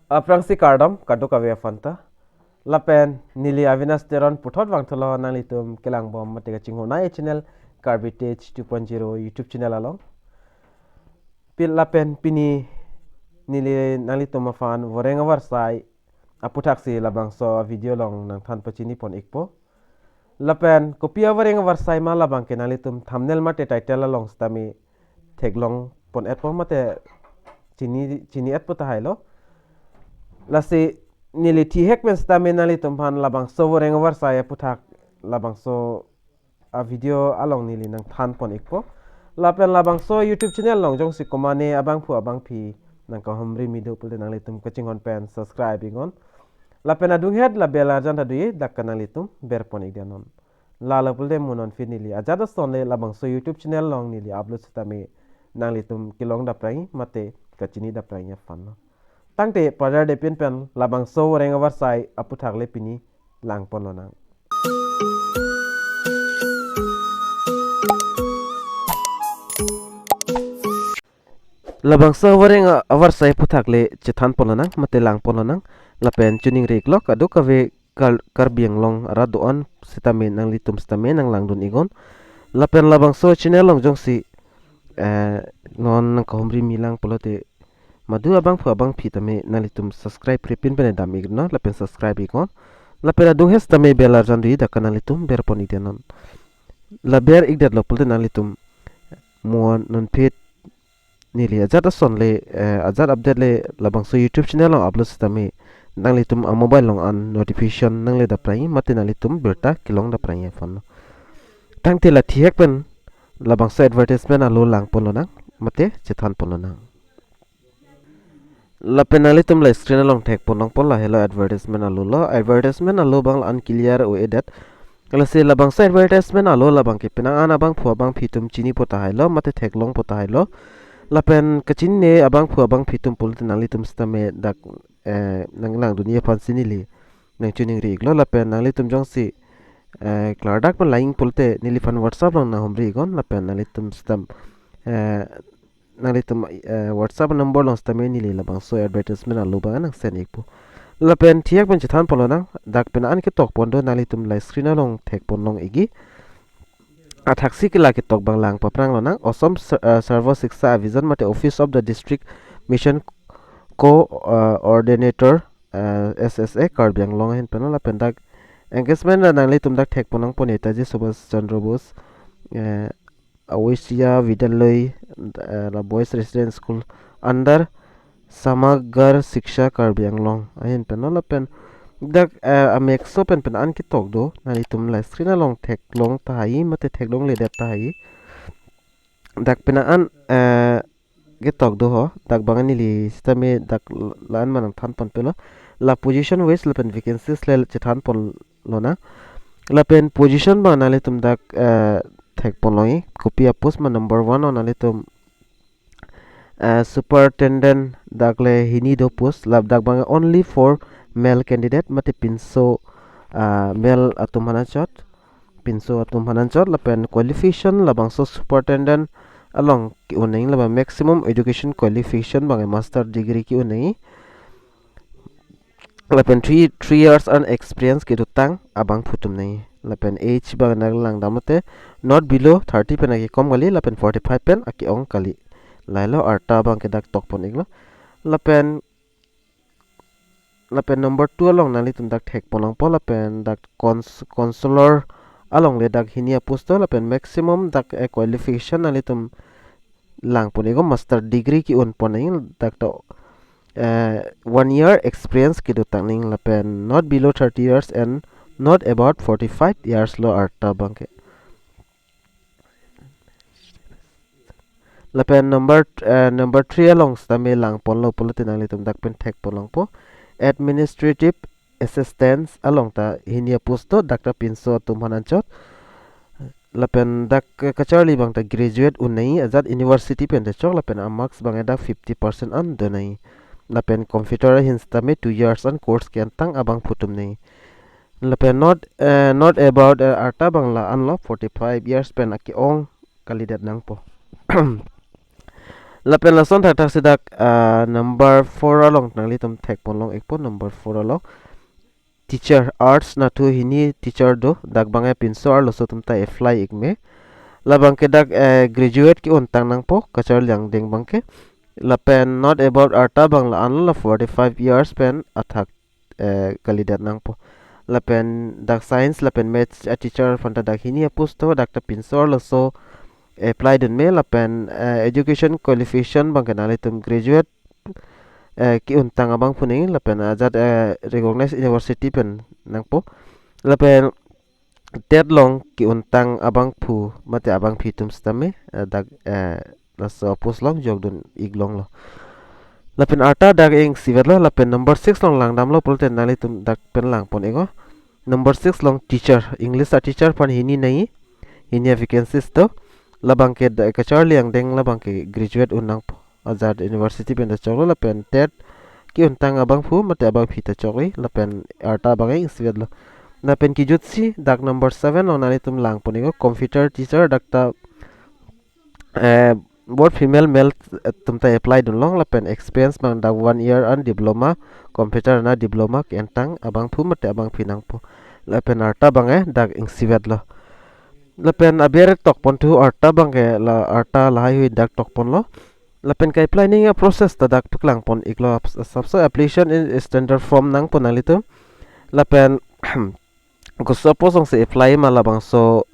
Aprangsi KARDOM kaduk awea fanta lapen nili avinas teron puthot wangtholo nalitum kelang bom matega chingho na channel Karbi 2.0 YouTube channel along pil lapen pini nili nalitum afan Voreng Awarsai APHUTHAK si labangso video long nang than pachini pon ikpo lapen kopia Voreng Awarsai ma labang ke nalitum thumbnail mate title along stami theglong pon etpo mate chini etpo tahailo lasi nili tihek men stame nalitum pan labangso Voreng Awarsai APHUTHAK labangso a video along nili nang than pon ikpo lapen labangso YouTube channel long jong si komane abang pu abang pi nang ka homri mido pulte nalitum kachingon pen subscribe ingon lapen adung head la bela janta dui dak nalitum ber pon igdanon lala pulte munon finili ajada sonle labangso YouTube channel long nili upload stame nalitum kilong da prai mate kachini da prai fan tangte pada depin pen labangso Voreng Awarsai APHUTHAK le pini lang pononang labangso Voreng Awarsai APHUTHAK le chithan pononang mate lang pononang lapen tuning reklok adu kave Karbi Anglong radoan sitamen nang litum sitamen nang langdun igon lapen labangso channel long jongsi non nang kahomri milang polote madu abang pu abang pi tame nalitum subscribe prepin pen dam igno lapen subscribe ikon lapen adung hes tame belar jandui dak nalitum ber pon idenon laber igdat lopulte nalitum mon non pit nili ajat ason le ajat update le labangso YouTube channel long upload tame nalitum a mobile long an notification nang le da prai mate nalitum berta kilong da prai fon tangte la thiek pen labangso advertisement alo lang polona mate chithan polona la penali tum la screen along tek ponong pola hello advertisement alo bang unclear o edat kala se la bang advertisement alo la bang ke pena ana bang phua bang phitum chini pota hailo mate thek long pota hailo la pen kachin ne abang phua bang phitum polte nali tum stame dak nanglang dunia fan sinili nang tuning ri glo la pen nali tum jong si klardak pa lying polte nili fan whatsapp long na homri gon la pen nali tum stam nalitum WhatsApp number long stame nili labangso advertisement alo bang nang sen ikpo lapen thiak ben chithan polona dak pen an ke tok pondo nalitum live screen long thek pon long igi athaksi ke la ke tok bang lang paprang lona osom server siksa vision mate office of the district mission coordinator SSA Karbi Anglong hen pen lapen dak engagement nalitum dak thek ponong poneta ji Subhas Chandra Bose Awasia Vidyalay la Boys Residence School under Samagar Shiksha Karbi Anglong ahin penola pen dak amexo pen an ki tok do nalitum la screen along thek long tai mate thek long le dat tai dak pena an ge tok do ho dak bangani li stame dak lan manang than pon pelo la position wise la pen vacancies le chethan pon lona la pen position ba nalitum dak thek poloi copy post ma number 1 on alitum superintendent dakle hini do post lab dak bang only for male candidate mate pinso male atumana chot pinso atumana chot la pen qualification labang so superintendent along ki unai la maximum education qualification bang master degree ki unai la pen 3 years on experience ki dutang abang phutum nei lapen age bang naglang damote not below 30 pen aki kom gali lapen 45 pen aki ong kali lailo arta bang ke dak tok pon iglo lapen number 2 along nali tum dak thek ponong po lapen dak counselor along le dak hinia posto lapen maximum dak qualification nali tum lang pon iglo master degree ki un pon ing dak to 1 year experience ki dutang ning lapen not below 30 years and not about 45 years lo arta bangke lapen number 3 along stame lang pon lo polotin ali tum dak pen thek polong po administrative assistance along ta hinia posto dakta pinso tum hananchot lapen dak kacharli bang ta graduate unai azad university pen de chok lapen marks bang dak 50% an donai lapen computer hinstame 2 years an course kian tang abang phutum nei lapen not about arta bangla anlo 45 years pen aki ong kalidat nang po lapen lason thak thak sidak number 4 along nangli tum thek pon long ekpo number 4 along teacher arts na tu hini teacher do dak bangai pinso ar loso tum ta apply ikme labang ke dak graduate ki untang nang po kachar liang ding bangke lapen not about arta bang la an la 45 years pen athak kalidat nang po lapen dak science lapen maths a teacher fanta dak hini apusto dak ta pinso ar loso apply dun me lapen education qualification bang kenali tum graduate ki untang abang puning lapen ajat recognized university pen nang po lapen tet long ki untang abang pu mate abang pitum stame dak laso pus long jog dun iglong lo lapen arta dak ing sivet lo lapen number 6 long lang dam lo pulten nali tum dak pen lang pon ego number 6 long teacher english a teacher pan hini nai hini vacancies to labang ke kachar liang deng labang ke graduate unang po azad university pen da choklo lapen tet ki untang abang pu mate abang phita chokli lapen arta bangai sivet lo lapen ki jutsi dak number 7 lo nani tum lang ponigo computer teacher dakta both female male tumta apply dun long lapen experience bang dak 1 year an diploma computer na diploma ki entang abang pu mate abang pinang po lapen arta bangai dak ing sivet lo lapen aber tok pon tu arta bangke la arta lai hui dak tok pon lo lapen kai planning a process ta dak tuklang pon iklo subso application in standard form nang pon alitum lapen ko suppose ong se apply ma labang so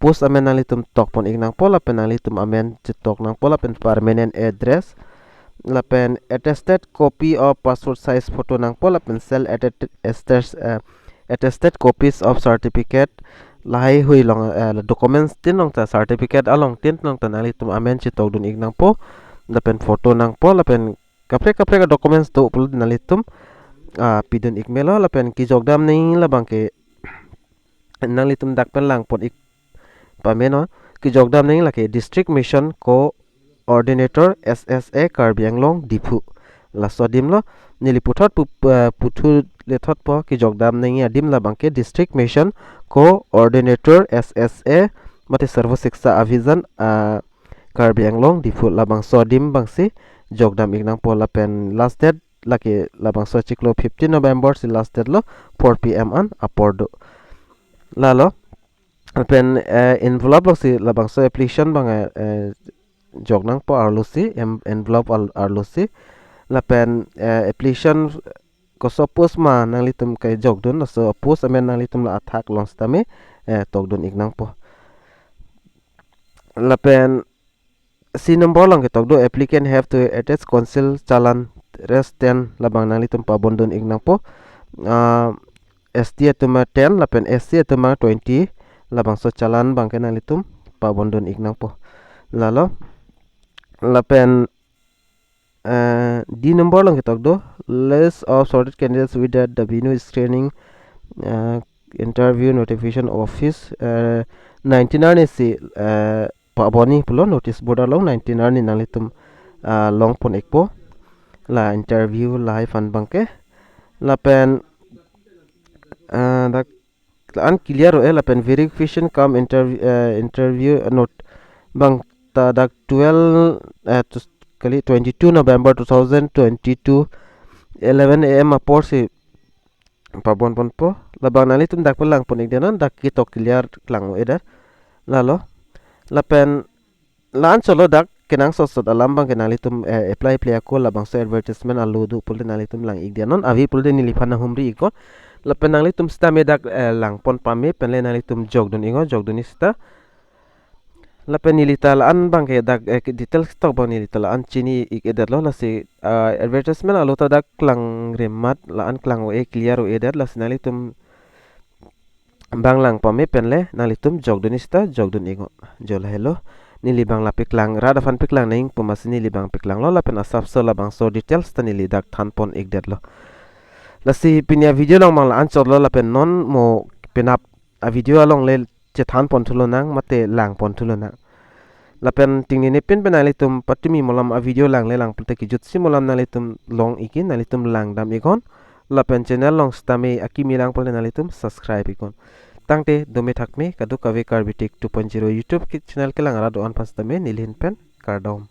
post amen alitum tok pon ik nang po lapen alitum amen chitok nang po lapen permanent address lapen attested copy of passport size photo nang po lapen sell attested copies of certificate lahai hui long documents tin long ta certificate along tin long ta nali tum amen chi tok dun ik nang po lapen photo nang po lapen kapre ka documents to pul nali tum pidun ik melo lapen ki jogdam nei labang ke nali tum dak pen lang pon ik pameno ki jogdam nei la ke district mission coordinator SSA Karbi Anglong Dipu la sodim lo nili puthot puthu lethot po ki jogdam nei adim labang ke district mission coordinator SSA mate servo siksa avijan Karbi Anglong Difu labang sodim bangsi jogdam ignang po lapen last date laki labang so chiklo 15 November si last date lo 4 PM an apordo lalo lapen envelope lo si labang so application bang jognang po arlusi envelope arlusi lapen application ko so pus ma nang litum kai jog dun so pus amen nang litum la athak long stame tok dun ignang po lapen si number long ke tok do applicant have to attach council chalan rest 10 labang nang litum pa bondun ignang po ST atuma 10 lapen SC atuma 20 labang so chalan bang ke nang litum pa bondun ignang po lalo lapen di number lang kita do list of sorted candidates with the venue screening interview notification office 19 si paboni pulo notice board long 19 ni nalitum long pon ekpo la interview live an bangke lapen dak an clear lapen verification come interview note bang ta dak 12 kali 22 November 2022 11 AM apor si pabon pon po labang nali tum dak pelang pon igdenon dak kitok clear klang eder lalo lapen lan solo dak kenang sosot alam bang kenali tum apply play ko labang so advertisement alu du pul nali tum lang igdenon avi pul de nilifan na humri iko lapen nali tum sta me dak lang pon pame penle nali tum jog dun ingo jog dun ista lapen nilita laan bang ke dak details tok bang nilita laan chini ik eder lo lasi advertisement alu ta dak klang remat laan klang o clear o eder lasi nali tum bang lang pame penle nali tum jogdun ista jogdun ingo jol hello nili bang la piklang rada fan piklang naing pumas nili bang piklang lo lapen asap so la bang so details ta nili dak than pon ik der lo lasi pinya video long mang laan chot lo lapen non mo penap a video along le che than pon thulo nang mate lang pon thulo nang lapen tingni ne pen benali tum patumi molam a video lang le lang pulte ki jut si molam nali tum long ikin nali tum lang dam ikon lapen channel long stame akimi lang pole nali tum subscribe ikon tangte dome thakme kadu kave karbitik 2.0 YouTube channel ke lang ara do an pas tame nilhin pen kardom